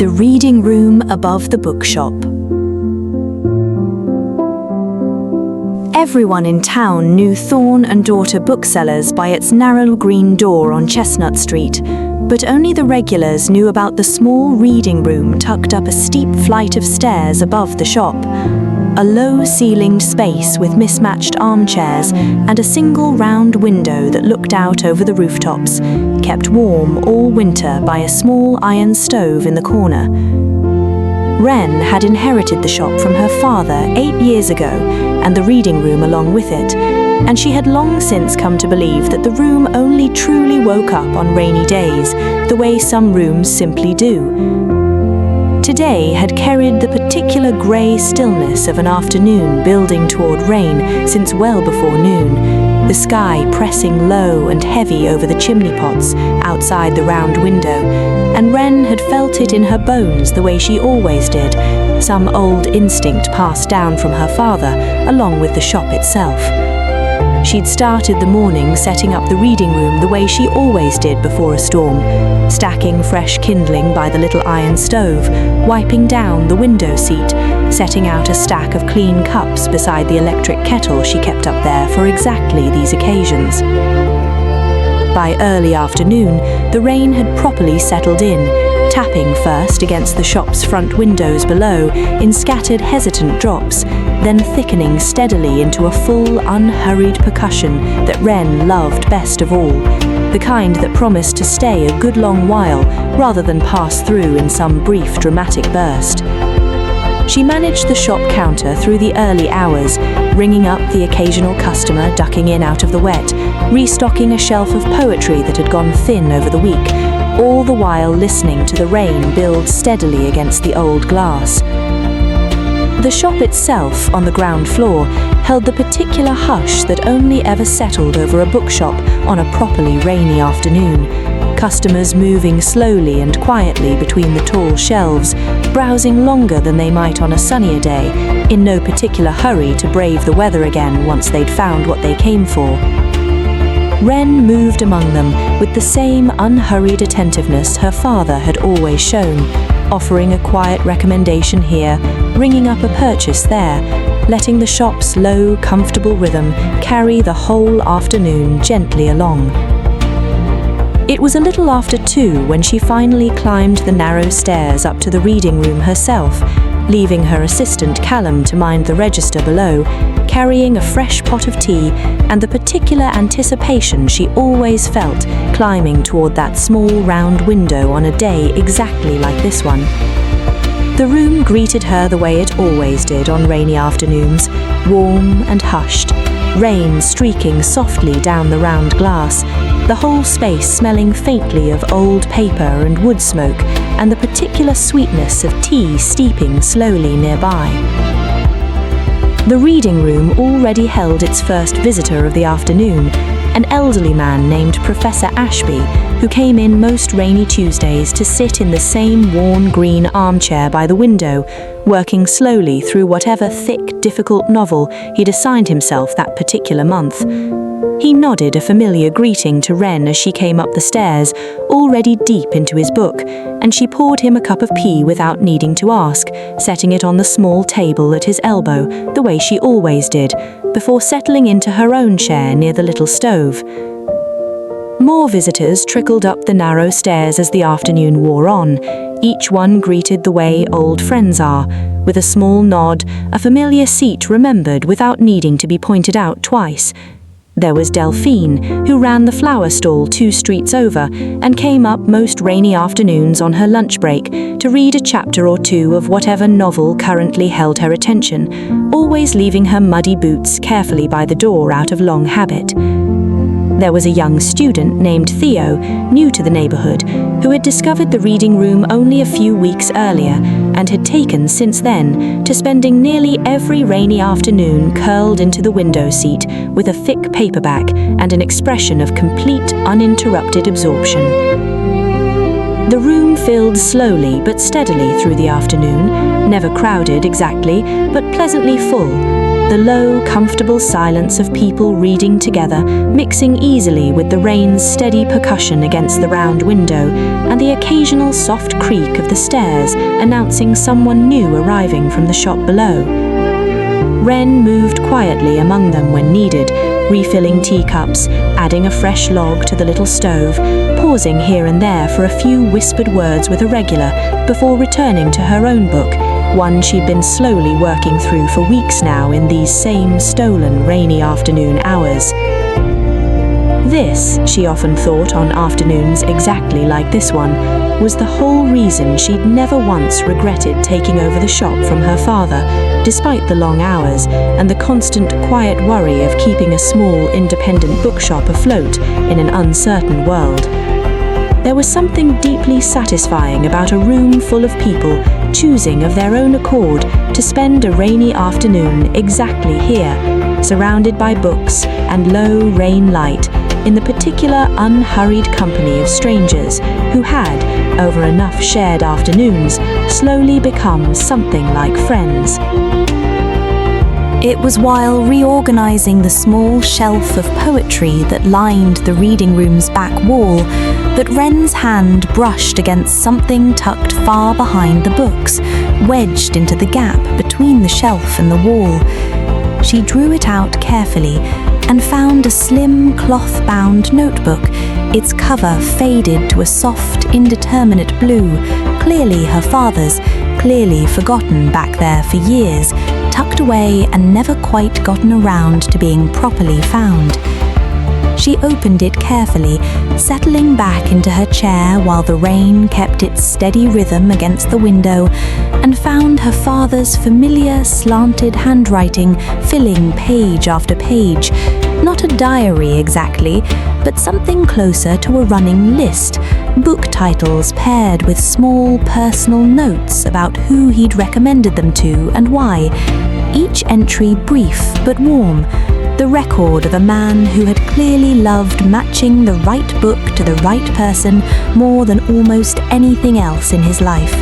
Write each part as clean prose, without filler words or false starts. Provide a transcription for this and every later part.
The reading room above the bookshop. Everyone in town knew Thorne and Daughter booksellers by its narrow green door on Chestnut Street, but only the regulars knew about the small reading room tucked up a steep flight of stairs above the shop. A low-ceilinged space with mismatched armchairs and a single round window that looked out over the rooftops, kept warm all winter by a small iron stove in the corner. Wren had inherited the shop from her father 8 years ago, and the reading room along with it, and she had long since come to believe that the room only truly woke up on rainy days, the way some rooms simply do. Today had carried the particular grey stillness of an afternoon building toward rain since well before noon, the sky pressing low and heavy over the chimney pots outside the round window, and Wren had felt it in her bones the way she always did, some old instinct passed down from her father along with the shop itself. She'd started the morning setting up the reading room the way she always did before a storm, stacking fresh kindling by the little iron stove, wiping down the window seat, setting out a stack of clean cups beside the electric kettle she kept up there for exactly these occasions. By early afternoon, the rain had properly settled in, tapping first against the shop's front windows below in scattered hesitant drops, then thickening steadily into a full, unhurried percussion that Wren loved best of all, the kind that promised to stay a good long while rather than pass through in some brief dramatic burst. She managed the shop counter through the early hours, ringing up the occasional customer ducking in out of the wet, restocking a shelf of poetry that had gone thin over the week, all the while listening to the rain build steadily against the old glass. The shop itself, on the ground floor, held the particular hush that only ever settled over a bookshop on a properly rainy afternoon, customers moving slowly and quietly between the tall shelves, browsing longer than they might on a sunnier day, in no particular hurry to brave the weather again once they'd found what they came for. Wren moved among them with the same unhurried attentiveness her father had always shown, offering a quiet recommendation here, ringing up a purchase there, letting the shop's low, comfortable rhythm carry the whole afternoon gently along. It was a little after 2 when she finally climbed the narrow stairs up to the reading room herself, leaving her assistant Callum to mind the register below, carrying a fresh pot of tea and the particular anticipation she always felt climbing toward that small round window on a day exactly like this one. The room greeted her the way it always did on rainy afternoons, warm and hushed, rain streaking softly down the round glass, the whole space smelling faintly of old paper and wood smoke and the particular sweetness of tea steeping slowly nearby. The reading room already held its first visitor of the afternoon, an elderly man named Professor Ashby, who came in most rainy Tuesdays to sit in the same worn green armchair by the window, working slowly through whatever thick, difficult novel he'd assigned himself that particular month. He nodded a familiar greeting to Wren as she came up the stairs, already deep into his book, and she poured him a cup of tea without needing to ask, setting it on the small table at his elbow, the way she always did, before settling into her own chair near the little stove. More visitors trickled up the narrow stairs as the afternoon wore on, each one greeted the way old friends are, with a small nod, a familiar seat remembered without needing to be pointed out twice. There was Delphine, who ran the flower stall 2 streets over and came up most rainy afternoons on her lunch break to read a chapter or 2 of whatever novel currently held her attention, always leaving her muddy boots carefully by the door out of long habit. There was a young student named Theo, new to the neighborhood, who had discovered the reading room only a few weeks earlier and had taken since then to spending nearly every rainy afternoon curled into the window seat with a thick paperback and an expression of complete, uninterrupted absorption. The room filled slowly but steadily through the afternoon, never crowded exactly, but pleasantly full, the low, comfortable silence of people reading together, mixing easily with the rain's steady percussion against the round window, and the occasional soft creak of the stairs announcing someone new arriving from the shop below. Wren moved quietly among them when needed, refilling teacups, adding a fresh log to the little stove, pausing here and there for a few whispered words with a regular before returning to her own book, one she'd been slowly working through for weeks now in these same stolen, rainy afternoon hours. This, she often thought on afternoons exactly like this one, was the whole reason she'd never once regretted taking over the shop from her father, despite the long hours and the constant quiet worry of keeping a small independent bookshop afloat in an uncertain world. There was something deeply satisfying about a room full of people choosing of their own accord to spend a rainy afternoon exactly here, surrounded by books and low rain light, in the particular unhurried company of strangers who had, over enough shared afternoons, slowly become something like friends. It was while reorganizing the small shelf of poetry that lined the reading room's back wall that Wren's hand brushed against something tucked far behind the books, wedged into the gap between the shelf and the wall. She drew it out carefully and found a slim cloth-bound notebook, its cover faded to a soft, indeterminate blue, clearly her father's, clearly forgotten back there for years, tucked away and never quite gotten around to being properly found. She opened it carefully, settling back into her chair while the rain kept its steady rhythm against the window, and found her father's familiar slanted handwriting filling page after page. Not a diary exactly, but something closer to a running list, book titles paired with small personal notes about who he'd recommended them to and why, each entry brief but warm, the record of a man who had clearly loved matching the right book to the right person more than almost anything else in his life.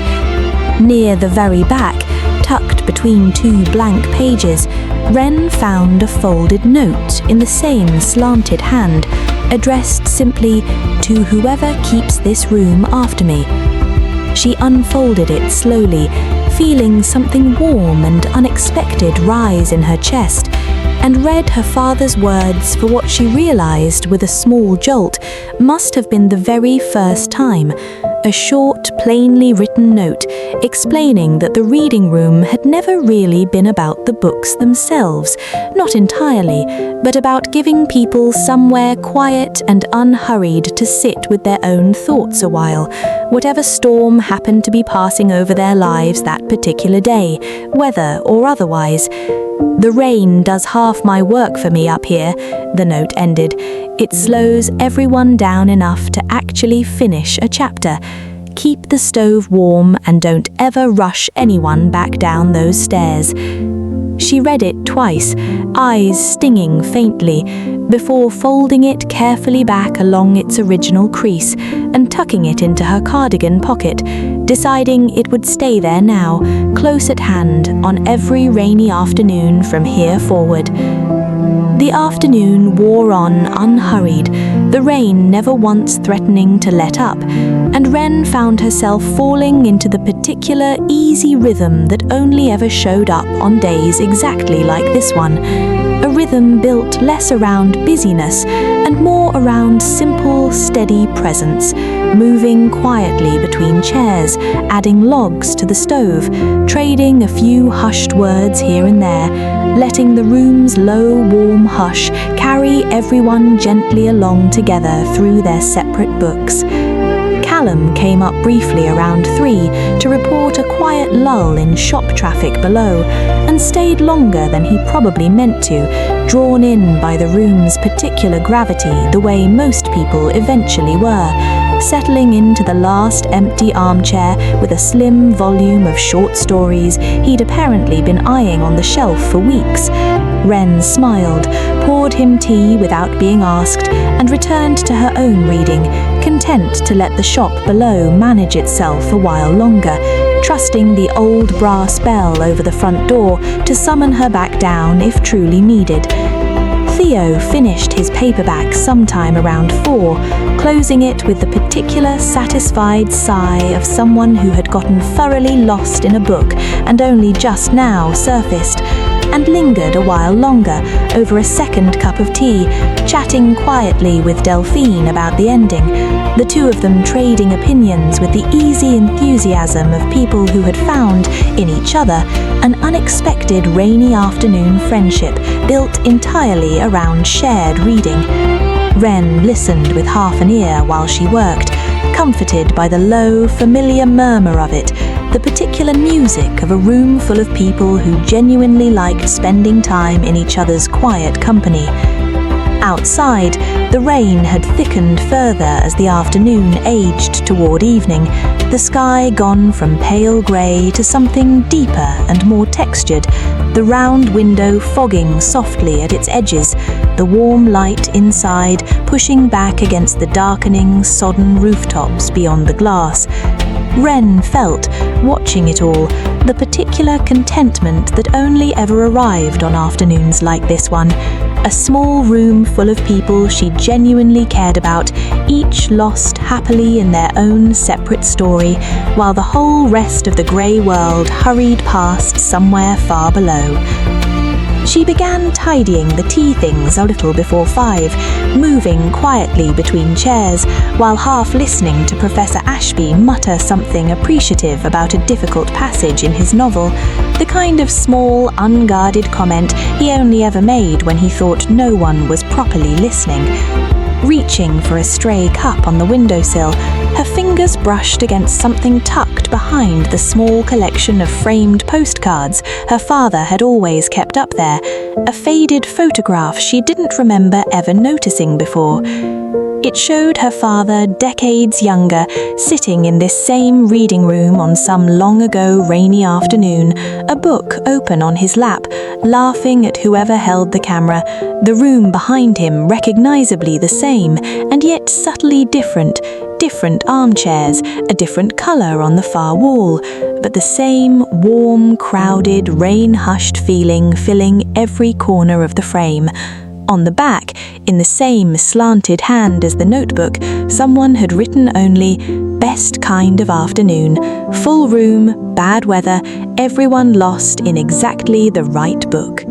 Near the very back, tucked between two blank pages, Wren found a folded note in the same slanted hand, addressed simply to whoever keeps this room after me. She unfolded it slowly, feeling something warm and unexpected rise in her chest, and read her father's words for what she realized with a small jolt must have been the very first time, a short, plainly written note explaining that the reading room had never really been about the books themselves, not entirely, but about giving people somewhere quiet and unhurried to sit with their own thoughts a while, whatever storm happened to be passing over their lives that particular day, weather or otherwise. "The rain does half my work for me up here," the note ended. "It slows everyone down enough to actually finish a chapter. Keep the stove warm and don't ever rush anyone back down those stairs." She read it twice, eyes stinging faintly, before folding it carefully back along its original crease and tucking it into her cardigan pocket, deciding it would stay there now, close at hand on every rainy afternoon from here forward. The afternoon wore on unhurried, the rain never once threatening to let up, and Wren found herself falling into the particular easy rhythm that only ever showed up on days exactly like this one, a rhythm built less around busyness and more around simple, steady presence, moving quietly between chairs, adding logs to the stove, trading a few hushed words here and there, letting the room's low, warm hush carry everyone gently along together through their separate books. Callum came up briefly around 3 to report a quiet lull in shop traffic below, and stayed longer than he probably meant to, drawn in by the room's particular gravity the way most people eventually were, settling into the last empty armchair with a slim volume of short stories he'd apparently been eyeing on the shelf for weeks. Wren smiled, poured him tea without being asked, and returned to her own reading, content to let the shop below manage itself a while longer, trusting the old brass bell over the front door to summon her back down if truly needed. Theo finished his paperback sometime around 4, closing it with the particular satisfied sigh of someone who had gotten thoroughly lost in a book and only just now surfaced, and lingered a while longer over a second cup of tea, chatting quietly with Delphine about the ending, the two of them trading opinions with the easy enthusiasm of people who had found, in each other, an unexpected rainy afternoon friendship built entirely around shared reading. Wren listened with half an ear while she worked, comforted by the low, familiar murmur of it, the particular music of a room full of people who genuinely liked spending time in each other's quiet company. Outside, the rain had thickened further as the afternoon aged toward evening, the sky gone from pale grey to something deeper and more textured, the round window fogging softly at its edges, the warm light inside pushing back against the darkening, sodden rooftops beyond the glass. Wren felt, watching it all, the particular contentment that only ever arrived on afternoons like this one. A small room full of people she genuinely cared about, each lost happily in their own separate story, while the whole rest of the grey world hurried past somewhere far below. She began tidying the tea things a little before 5, moving quietly between chairs, while half listening to Professor Ashby mutter something appreciative about a difficult passage in his novel, the kind of small, unguarded comment he only ever made when he thought no one was properly listening. Reaching for a stray cup on the windowsill, her fingers brushed against something tucked behind the small collection of framed postcards her father had always kept up there, a faded photograph she didn't remember ever noticing before. It showed her father decades younger, sitting in this same reading room on some long ago rainy afternoon, a book open on his lap, laughing at whoever held the camera, the room behind him recognizably the same, and yet subtly different armchairs, a different color on the far wall, but the same warm, crowded, rain-hushed feeling filling every corner of the frame. On the back, in the same slanted hand as the notebook, someone had written only, "Best kind of afternoon, full room, bad weather, everyone lost in exactly the right book."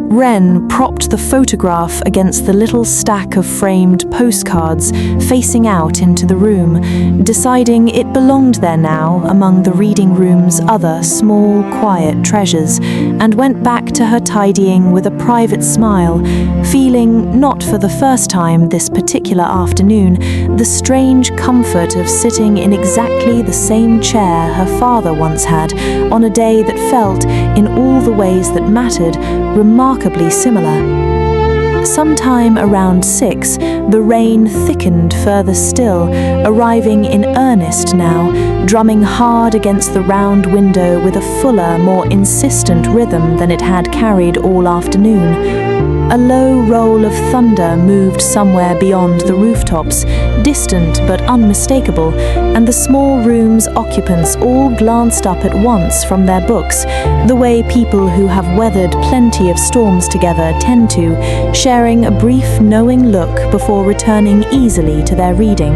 Wren propped the photograph against the little stack of framed postcards facing out into the room, deciding it belonged there now among the reading room's other small, quiet treasures, and went back to her tidying with a private smile, feeling, not for the first time this particular afternoon, the strange comfort of sitting in exactly the same chair her father once had on a day that felt, in all the ways that mattered, remarkably similar. Sometime around 6, the rain thickened further still, arriving in earnest now, drumming hard against the round window with a fuller, more insistent rhythm than it had carried all afternoon. A low roll of thunder moved somewhere beyond the rooftops, distant but unmistakable, and the small room's occupants all glanced up at once from their books, the way people who have weathered plenty of storms together tend to, sharing a brief knowing look before returning easily to their reading.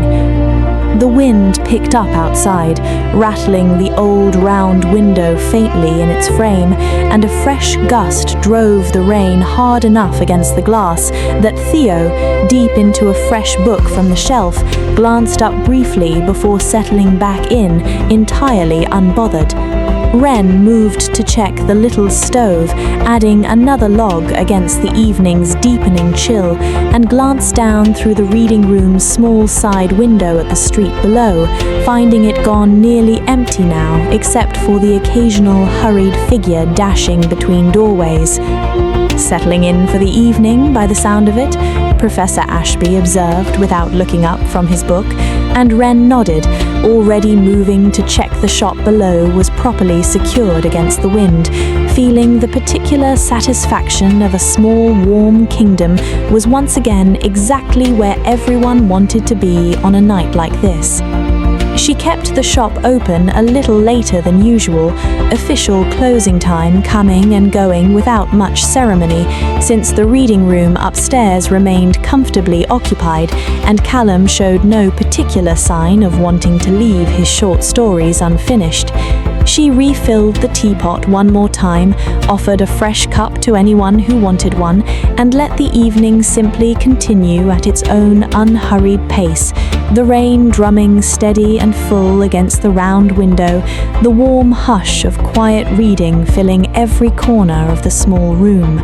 The wind picked up outside, rattling the old round window faintly in its frame, and a fresh gust drove the rain hard enough against the glass that Theo, deep into a fresh book from the shelf, glanced up briefly before settling back in, entirely unbothered. Wren moved to check the little stove, adding another log against the evening's deepening chill, and glanced down through the reading room's small side window at the street below, finding it gone nearly empty now, except for the occasional hurried figure dashing between doorways. "Settling in for the evening, by the sound of it," Professor Ashby observed without looking up from his book, and Wren nodded, already moving to check the shop below was properly secured against the wind, feeling the particular satisfaction of a small, warm kingdom was once again exactly where everyone wanted to be on a night like this. She kept the shop open a little later than usual, official closing time coming and going without much ceremony, since the reading room upstairs remained comfortably occupied and Callum showed no particular sign of wanting to leave his short stories unfinished. She refilled the teapot one more time, offered a fresh cup to anyone who wanted one, and let the evening simply continue at its own unhurried pace, the rain drumming steady and full against the round window, the warm hush of quiet reading filling every corner of the small room.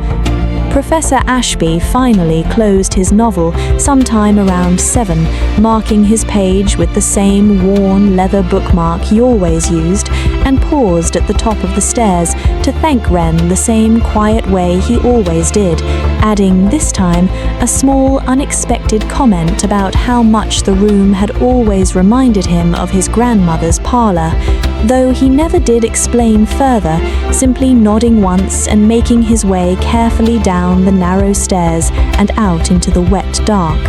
Professor Ashby finally closed his novel sometime around 7, marking his page with the same worn leather bookmark he always used, and paused at the top of the stairs to thank Wren the same quiet way he always did, adding this time a small unexpected comment about how much the room had always reminded him of his grandmother's parlour, though he never did explain further, simply nodding once and making his way carefully down the narrow stairs and out into the wet dark.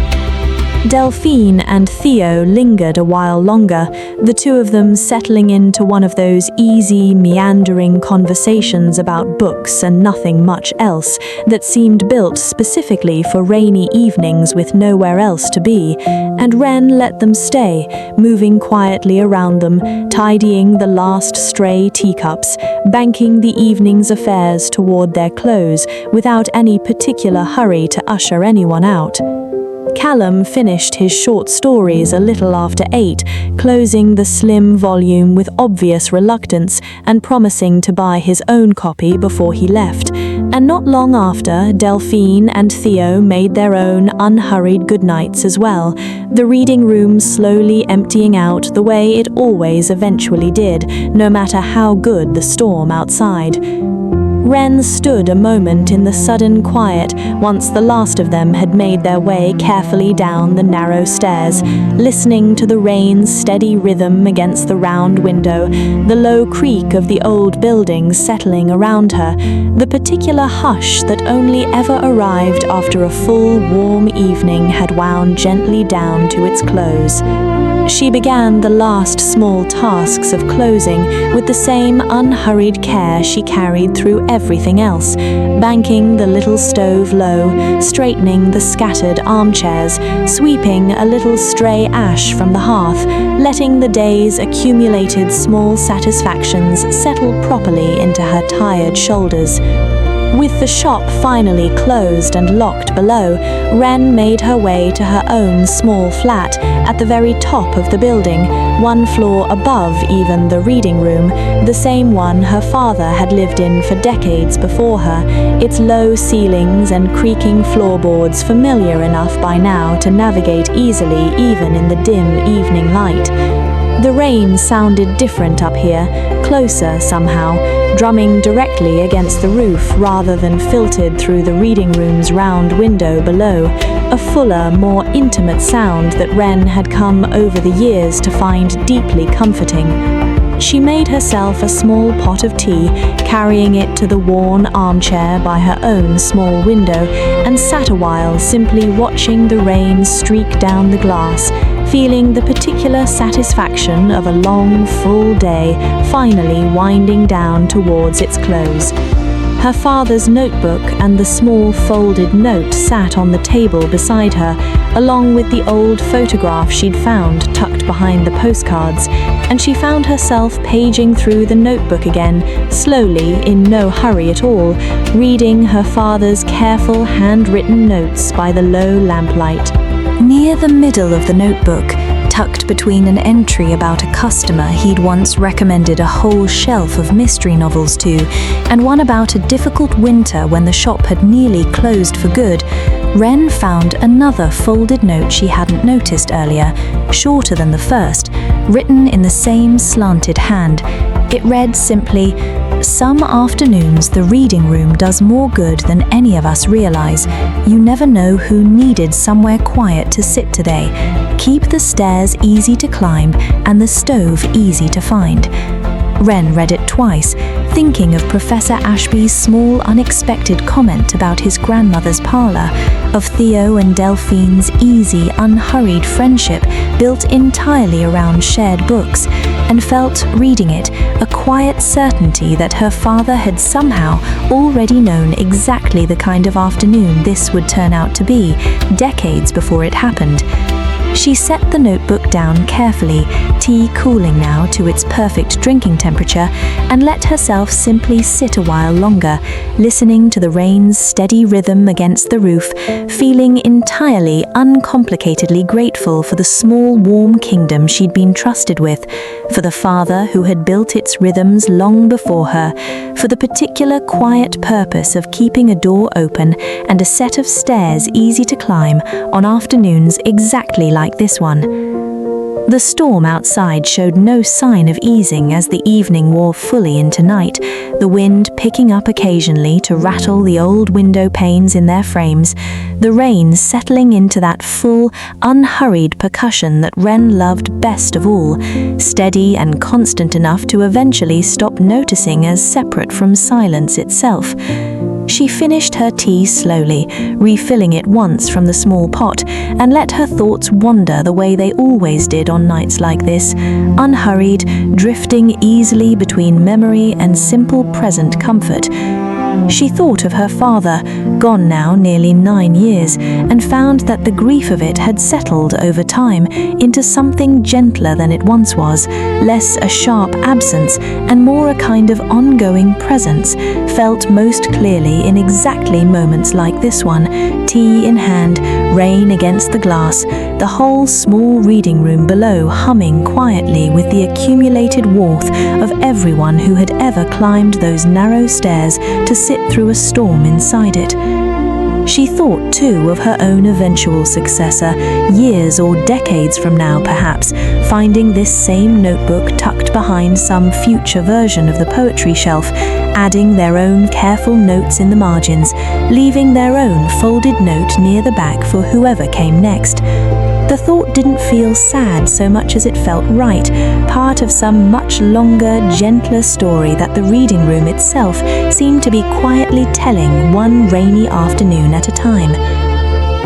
Delphine and Theo lingered a while longer, the two of them settling into one of those easy, meandering conversations about books and nothing much else that seemed built specifically for rainy evenings with nowhere else to be, and Wren let them stay, moving quietly around them, tidying the last stray teacups, banking the evening's affairs toward their close without any particular hurry to usher anyone out. Callum finished his short stories a little after 8, closing the slim volume with obvious reluctance and promising to buy his own copy before he left. And not long after, Delphine and Theo made their own unhurried goodnights as well, the reading room slowly emptying out the way it always eventually did, no matter how good the storm outside. Wren stood a moment in the sudden quiet once the last of them had made their way carefully down the narrow stairs, listening to the rain's steady rhythm against the round window, the low creak of the old buildings settling around her, the particular hush that only ever arrived after a full, warm evening had wound gently down to its close. She began the last small tasks of closing with the same unhurried care she carried through everything else, banking the little stove low, straightening the scattered armchairs, sweeping a little stray ash from the hearth, letting the day's accumulated small satisfactions settle properly into her tired shoulders. With the shop finally closed and locked below, Wren made her way to her own small flat at the very top of the building, one floor above even the reading room, the same one her father had lived in for decades before her, its low ceilings and creaking floorboards familiar enough by now to navigate easily even in the dim evening light. The rain sounded different up here, closer somehow, drumming directly against the roof rather than filtered through the reading room's round window below, a fuller, more intimate sound that Wren had come over the years to find deeply comforting. She made herself a small pot of tea, carrying it to the worn armchair by her own small window, and sat a while simply watching the rain streak down the glass, feeling the particular satisfaction of a long, full day finally winding down towards its close. Her father's notebook and the small folded note sat on the table beside her, along with the old photograph she'd found tucked behind the postcards, and she found herself paging through the notebook again, slowly, in no hurry at all, reading her father's careful handwritten notes by the low lamplight. Near the middle of the notebook, tucked between an entry about a customer he'd once recommended a whole shelf of mystery novels to, and one about a difficult winter when the shop had nearly closed for good, Wren found another folded note she hadn't noticed earlier, shorter than the first, written in the same slanted hand. It read simply, "Some afternoons the reading room does more good than any of us realize. You never know who needed somewhere quiet to sit today. Keep the stairs easy to climb and the stove easy to find." Wren read it twice, thinking of Professor Ashby's small, unexpected comment about his grandmother's parlour, of Theo and Delphine's easy, unhurried friendship built entirely around shared books, and felt, reading it, a quiet certainty that her father had somehow already known exactly the kind of afternoon this would turn out to be, decades before it happened. She set the notebook down carefully, tea cooling now to its perfect drinking temperature, and let herself simply sit a while longer, listening to the rain's steady rhythm against the roof, feeling entirely uncomplicatedly grateful for the small, warm kingdom she'd been trusted with, for the father who had built its rhythms long before her, for the particular quiet purpose of keeping a door open and a set of stairs easy to climb on afternoons exactly like this one. The storm outside showed no sign of easing as the evening wore fully into night, the wind picking up occasionally to rattle the old window panes in their frames, the rain settling into that full, unhurried percussion that Wren loved best of all, steady and constant enough to eventually stop noticing as separate from silence itself. She finished her tea slowly, refilling it once from the small pot, and let her thoughts wander the way they always did on nights like this, unhurried, drifting easily between memory and simple present comfort. She thought of her father, gone now nearly 9 years, and found that the grief of it had settled over time into something gentler than it once was, less a sharp absence and more a kind of ongoing presence, felt most clearly in exactly moments like this one, tea in hand, rain against the glass, the whole small reading room below humming quietly with the accumulated warmth of everyone who had ever climbed those narrow stairs to sit through a storm inside it. She thought, too, of her own eventual successor, years or decades from now perhaps, finding this same notebook tucked behind some future version of the poetry shelf, adding their own careful notes in the margins, leaving their own folded note near the back for whoever came next. The thought didn't feel sad so much as it felt right, part of some much longer, gentler story that the reading room itself seemed to be quietly telling one rainy afternoon at a time.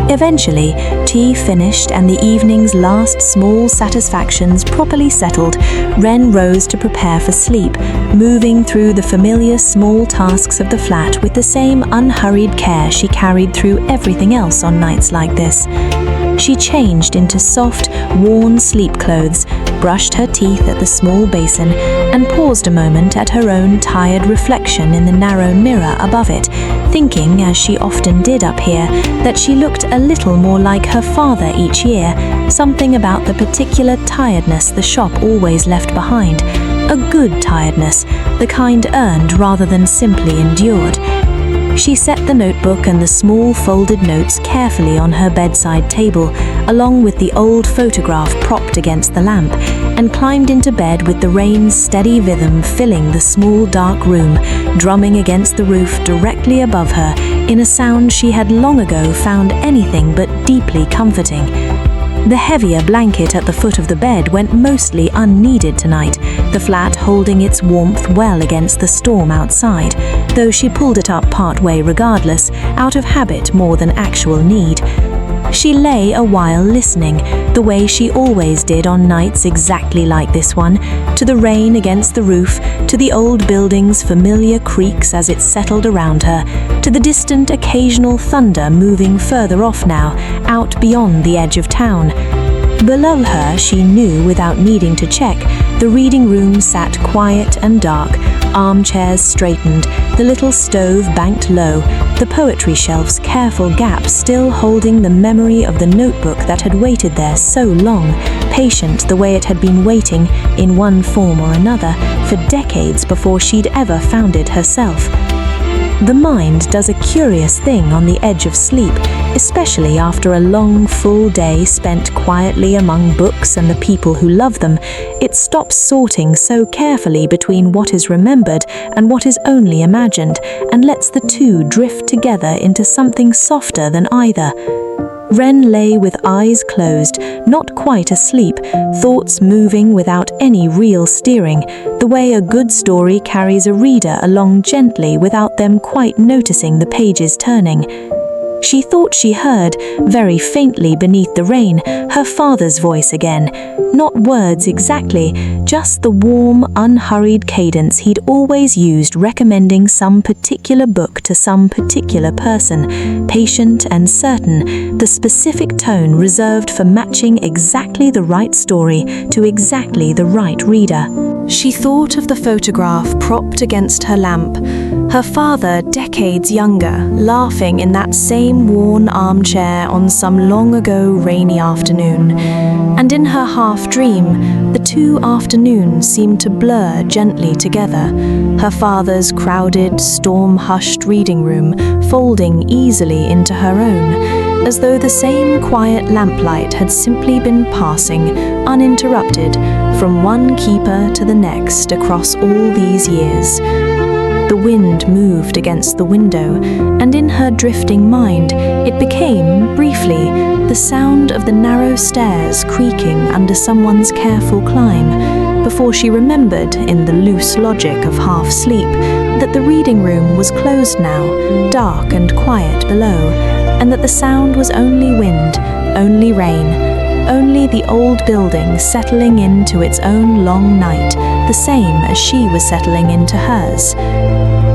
Eventually, tea finished and the evening's last small satisfactions properly settled, Wren rose to prepare for sleep, moving through the familiar small tasks of the flat with the same unhurried care she carried through everything else on nights like this. She changed into soft, worn sleep clothes, brushed her teeth at the small basin, and paused a moment at her own tired reflection in the narrow mirror above it, thinking, as she often did up here, that she looked a little more like her father each year, something about the particular tiredness the shop always left behind, a good tiredness, the kind earned rather than simply endured. She set the notebook and the small folded notes carefully on her bedside table, along with the old photograph propped against the lamp, and climbed into bed with the rain's steady rhythm filling the small dark room, drumming against the roof directly above her, in a sound she had long ago found anything but deeply comforting. The heavier blanket at the foot of the bed went mostly unneeded tonight, the flat holding its warmth well against the storm outside, though she pulled it up part way regardless, out of habit more than actual need. She lay a while listening, the way she always did on nights exactly like this one, to the rain against the roof, to the old building's familiar creaks as it settled around her, to the distant occasional thunder moving further off now, out beyond the edge of town. Below her, she knew without needing to check, the reading room sat quiet and dark, armchairs straightened, the little stove banked low, the poetry shelf's careful gap still holding the memory of the notebook that had waited there so long, patient the way it had been waiting, in one form or another, for decades before she'd ever found it herself. The mind does a curious thing on the edge of sleep, especially after a long, full day spent quietly among books and the people who love them. It stops sorting so carefully between what is remembered and what is only imagined, and lets the two drift together into something softer than either. Wren lay with eyes closed, not quite asleep, thoughts moving without any real steering, the way a good story carries a reader along gently without them quite noticing the pages turning. She thought she heard, very faintly beneath the rain, her father's voice again. Not words exactly, just the warm, unhurried cadence he'd always used recommending some particular book to some particular person, patient and certain, the specific tone reserved for matching exactly the right story to exactly the right reader. She thought of the photograph propped against her lamp, her father decades younger, laughing in that same worn armchair on some long ago rainy afternoon. And in her half-dream, the two afternoons seemed to blur gently together, her father's crowded, storm-hushed reading room folding easily into her own, as though the same quiet lamplight had simply been passing, uninterrupted, from one keeper to the next across all these years. The wind moved against the window, and in her drifting mind, it became, briefly, the sound of the narrow stairs creaking under someone's careful climb, before she remembered, in the loose logic of half-sleep, that the reading room was closed now, dark and quiet below, and that the sound was only wind, only rain, only the old building settling into its own long night, the same as she was settling into hers.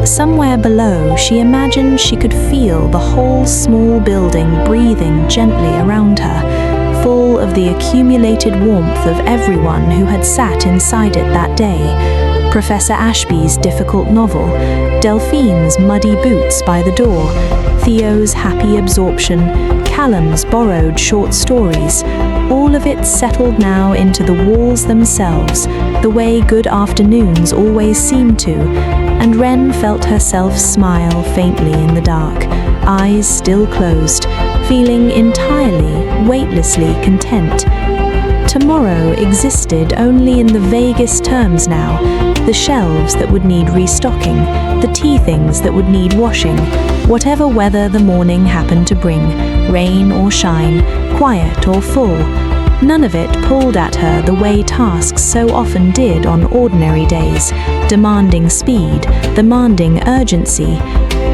Somewhere below, she imagined she could feel the whole small building breathing gently around her, full of the accumulated warmth of everyone who had sat inside it that day. Professor Ashby's difficult novel, Delphine's muddy boots by the door, Theo's happy absorption, Callum's borrowed short stories, all of it settled now into the walls themselves, the way good afternoons always seem to, and Wren felt herself smile faintly in the dark, eyes still closed, feeling entirely, weightlessly content. Tomorrow existed only in the vaguest terms now, the shelves that would need restocking, the tea things that would need washing, whatever weather the morning happened to bring, rain or shine, quiet or full. None of it pulled at her the way tasks so often did on ordinary days, demanding speed, demanding urgency.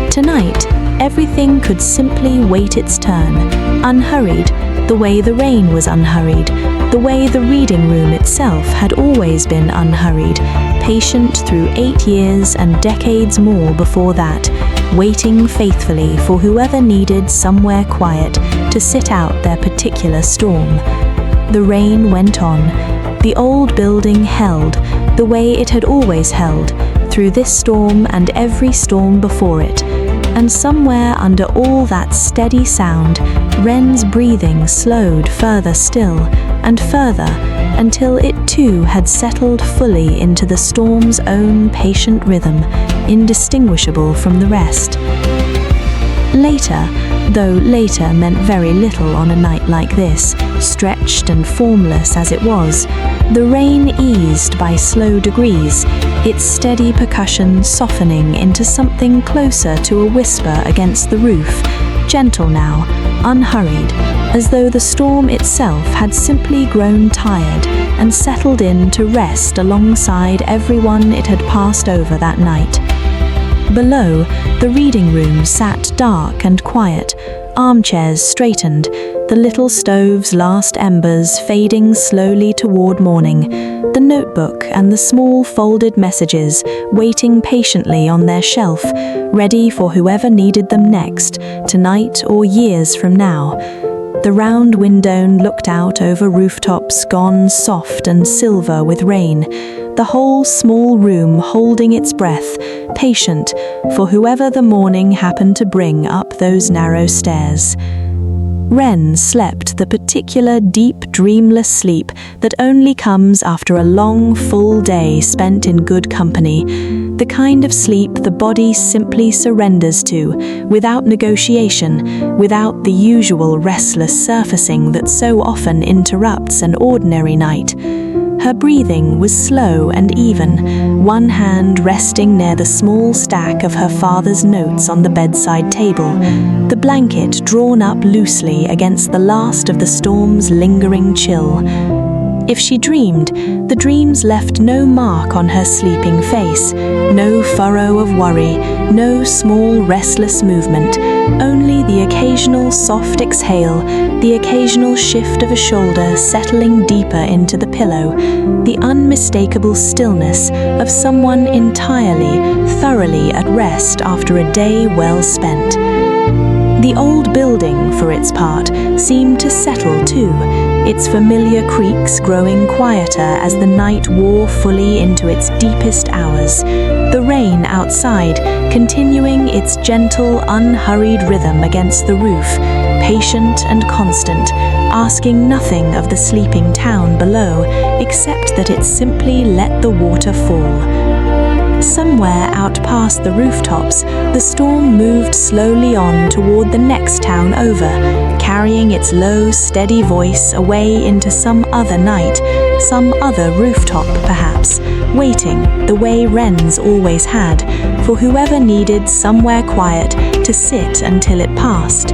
Tonight, everything could simply wait its turn, unhurried, the way the rain was unhurried, the way the reading room itself had always been unhurried, patient through 8 years and decades more before that, waiting faithfully for whoever needed somewhere quiet to sit out their particular storm. The rain went on. The old building held, the way it had always held, through this storm and every storm before it. And somewhere under all that steady sound, Wren's breathing slowed further still, and further, until it too had settled fully into the storm's own patient rhythm, indistinguishable from the rest. Later, though later meant very little on a night like this, stretched and formless as it was, the rain eased by slow degrees, its steady percussion softening into something closer to a whisper against the roof, gentle now, unhurried, as though the storm itself had simply grown tired and settled in to rest alongside everyone it had passed over that night. Below, the reading room sat dark and quiet, armchairs straightened, the little stove's last embers fading slowly toward morning, the notebook and the small folded messages waiting patiently on their shelf, ready for whoever needed them next, tonight or years from now. The round window looked out over rooftops gone soft and silver with rain, the whole small room holding its breath, patient for whoever the morning happened to bring up those narrow stairs. Wren slept the particular deep, dreamless sleep that only comes after a long, full day spent in good company, the kind of sleep the body simply surrenders to, without negotiation, without the usual restless surfacing that so often interrupts an ordinary night. Her breathing was slow and even, one hand resting near the small stack of her father's notes on the bedside table, the blanket drawn up loosely against the last of the storm's lingering chill. If she dreamed, the dreams left no mark on her sleeping face, no furrow of worry, no small restless movement, only the occasional soft exhale, the occasional shift of a shoulder settling deeper into the pillow, the unmistakable stillness of someone entirely, thoroughly at rest after a day well spent. The old building, for its part, seemed to settle too, its familiar creaks growing quieter as the night wore fully into its deepest hours, the rain outside continuing its gentle, unhurried rhythm against the roof, patient and constant, asking nothing of the sleeping town below except that it simply let the water fall. Somewhere out past the rooftops, the storm moved slowly on toward the next town over, carrying its low, steady voice away into some other night, some other rooftop perhaps, waiting, the way wrens always had, for whoever needed somewhere quiet to sit until it passed.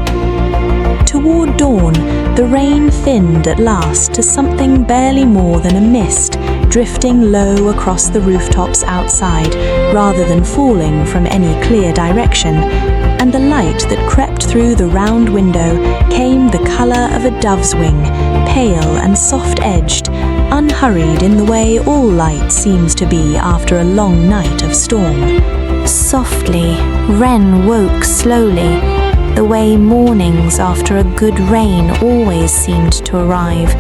Toward dawn, the rain thinned at last to something barely more than a mist, drifting low across the rooftops outside, rather than falling from any clear direction, and the light that crept through the round window came the color of a dove's wing, pale and soft-edged, unhurried in the way all light seems to be after a long night of storm. Softly, Wren woke slowly, the way mornings after a good rain always seemed to arrive,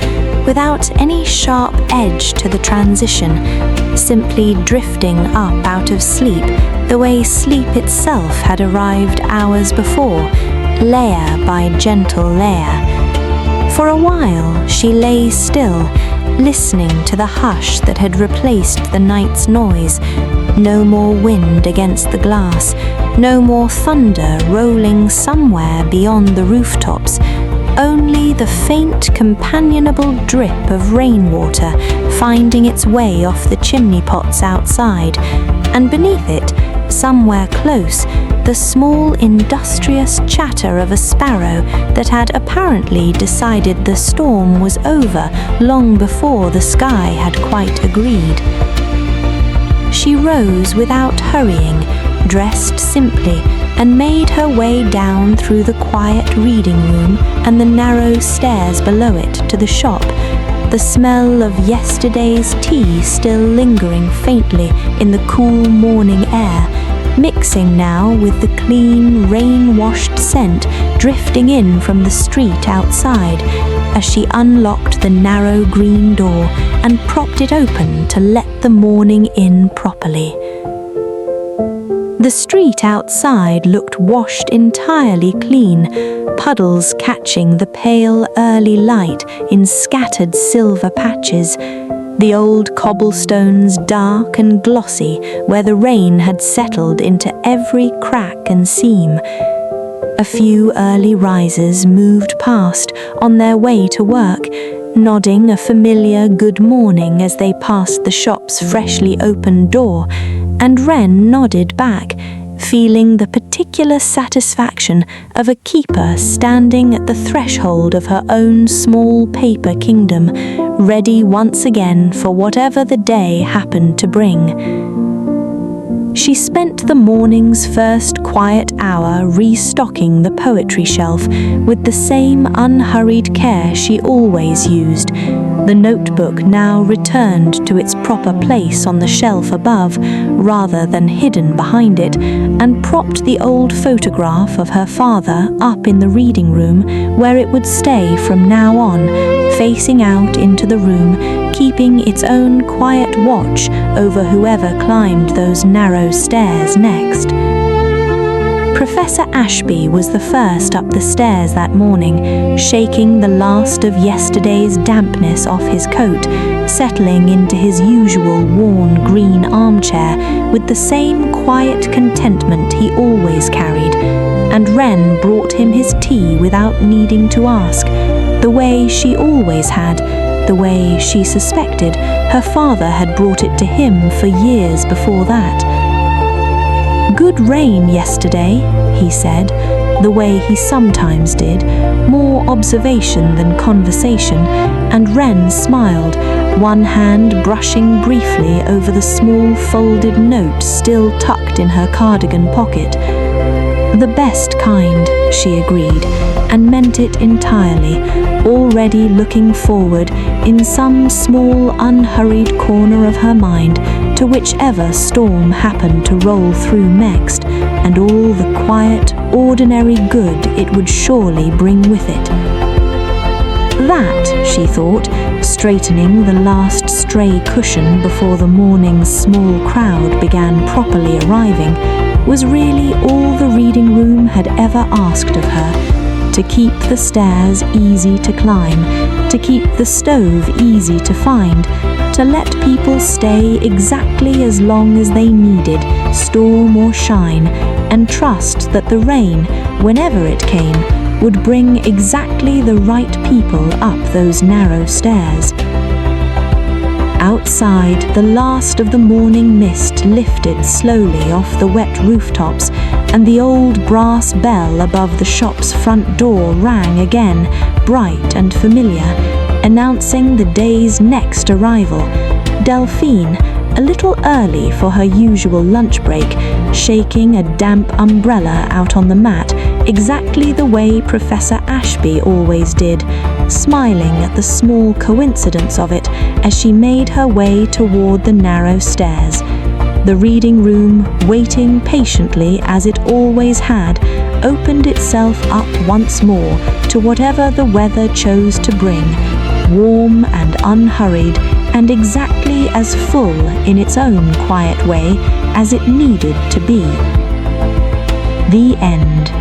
without any sharp edge to the transition, simply drifting up out of sleep the way sleep itself had arrived hours before, layer by gentle layer. For a while she lay still, listening to the hush that had replaced the night's noise. No more wind against the glass, no more thunder rolling somewhere beyond the rooftops, only the faint, companionable drip of rainwater finding its way off the chimney pots outside, and beneath it, somewhere close, the small, industrious chatter of a sparrow that had apparently decided the storm was over long before the sky had quite agreed. She rose without hurrying, dressed simply, and made her way down through the quiet reading room and the narrow stairs below it to the shop, the smell of yesterday's tea still lingering faintly in the cool morning air, mixing now with the clean, rain-washed scent drifting in from the street outside, as she unlocked the narrow green door and propped it open to let the morning in properly. The street outside looked washed entirely clean, puddles catching the pale early light in scattered silver patches, the old cobblestones dark and glossy where the rain had settled into every crack and seam. A few early risers moved past on their way to work, nodding a familiar good morning as they passed the shop's freshly opened door, and Wren nodded back, feeling the particular satisfaction of a keeper standing at the threshold of her own small paper kingdom, ready once again for whatever the day happened to bring. She spent the morning's first quiet hour restocking the poetry shelf with the same unhurried care she always used, the notebook now returned to its proper place on the shelf above rather than hidden behind it, and propped the old photograph of her father up in the reading room where it would stay from now on, facing out into the room, keeping its own quiet watch over whoever climbed those narrow stairs next. Professor Ashby was the first up the stairs that morning, shaking the last of yesterday's dampness off his coat, settling into his usual worn green armchair with the same quiet contentment he always carried, and Wren brought him his tea without needing to ask, the way she always had, the way she suspected, Her father had brought it to him for years before that. "Good rain yesterday," he said, the way he sometimes did, more observation than conversation, and Wren smiled, one hand brushing briefly over the small folded note still tucked in her cardigan pocket. "The best kind," she agreed, and meant it entirely, already looking forward in some small unhurried corner of her mind to whichever storm happened to roll through next, and all the quiet, ordinary good it would surely bring with it. That, she thought, straightening the last stray cushion before the morning's small crowd began properly arriving, was really all the reading room had ever asked of her: to keep the stairs easy to climb, to keep the stove easy to find, to let people stay exactly as long as they needed, storm or shine, and trust that the rain, whenever it came, would bring exactly the right people up those narrow stairs. Outside, the last of the morning mist lifted slowly off the wet rooftops, and the old brass bell above the shop's front door rang again, bright and familiar, announcing the day's next arrival. Delphine, a little early for her usual lunch break, shaking a damp umbrella out on the mat exactly the way Professor Ashby always did, smiling at the small coincidence of it as she made her way toward the narrow stairs. The reading room, waiting patiently as it always had, opened itself up once more to whatever the weather chose to bring, warm and unhurried, and exactly as full in its own quiet way as it needed to be. The end.